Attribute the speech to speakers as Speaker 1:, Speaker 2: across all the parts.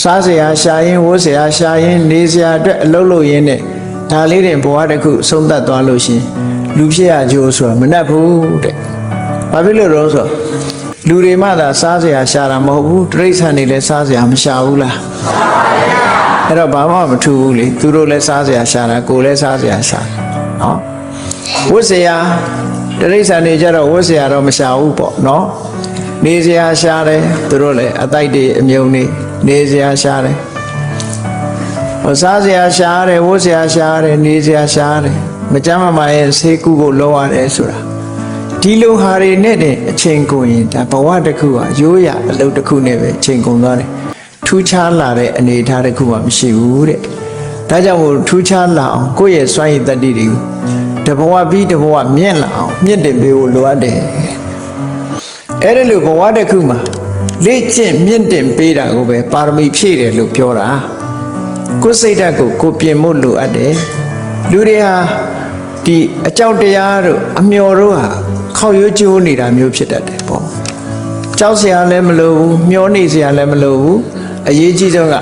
Speaker 1: စားစရာရှာရင်ဝတ်စရာရှာရင်နေစရာအတွက်အလုပ်လုပ်ရင်းနဲ့ဒါလေးတင်ဘဝတစ်ခုဆုံးသက်သွားလို့ရှင်လူဖြစ်ရကြိုးဆိုတာမနှက်ဘူးတဲ့။ဘာဖြစ်လို့လဲဆိုလူတွေမှသာစားစရာရှာတာမဟုတ်ဘူးတိရစ္ဆာန်တွေလည်းစားစရာမရှာဘူးလား။အဲ့တော့ဘာမှမထူးဘူးလေသူတို့လည်းစားစရာရှာတာကိုယ်လည်းစားစရာရှာနော်ဝတ်စရာတိရစ္ဆာန်တွေကြတော့ဝတ်စရာတော့မရှာဘူးပေါ့နော်နေစရာရှာတယ်သူတို့လည်းအတိုက်တွေအမြုံတွေနေစရာရှာတယ်စားစရာရှာတယ်ဝတ်စရာရှာတယ်နေစရာရှာတယ်မကြမ်းမမာရဲ့ဆေးကုဖို့လောရတယ်ဆိုတာဒီလိုဟာတွေနဲ့အချိန်ကုန်ရင်ဒါဘဝတစ်ခုဟာရိုးရအလုပ်တစ်ခုနဲ့ပဲအချိန်ကုန်သွားတယ်ထူးခြားလာတဲ့အနေအထားတစ်ခုမှမရှိဘူးတဲ့ဒါကြောင့်မို့ထူးခြားလာအောင်ကိုယ့်ရဲ့စွမ်းရည်တတ္တိတွေကိုတဘဝပြီးတဘဝမြင့်လာအောင်မြင့်တင်ပေးဖို့လိုအပ်တယ်အဲ့ဒါလိုဘဝတစ်ခုမှာလေ့ကျင့်မြင့်တင်ပေးတာကိုပဲပါရမီဖြည့်တယ်လို့ပြောတာကိုယ်စိတ်ဓာတ်ကိုကိုပြင်ဖို့လိုအပ်တယ်လူတွေဟာဒီအကြောက်တရားတို့အမျှော်တို့ဟာခေါက်ရွေးကြိုးနေတာမျိုးဖြစ်တတ်တယ်ပေါ့ကြောက်စရာလည်းမလိုဘူးမျောနေစရာလည်းမလိုဘူးအရေးကြီးဆုံးက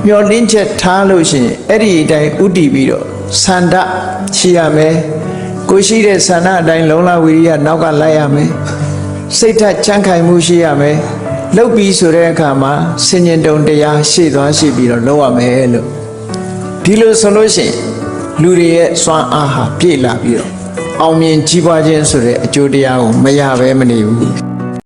Speaker 1: မျောလင်းချက်ထားလို့ရှိရင်အဲ့ဒီအတိုင်းဥတည်ပြီးတော့ဆန္ဒရှိရမယ်ကိုရှိတဲ့ဆန္ဒအတိုင်းလုံလဝိရိယနောက်ကလိုက်ရမယ်စိတ်ဓာတ်ချမ်းခိုင်မှုရှိရမယ်လုပ်ပြီးဆိုတဲ့အခါမှာစဉ္ញံတုံတရားရှေ့သွားရှိပြီးတော့လုပ်ရမယ်လို့ဒီလိုဆိုလို့ရှိရင်လူတွေရဲ့စွမ်းအားဟာပြည့်လာပြီးတော့အောင်မြင်ကြီးပွားခြင်းဆိုတဲ့အကျိုးတရားကိုမရဘဲမနေဘူး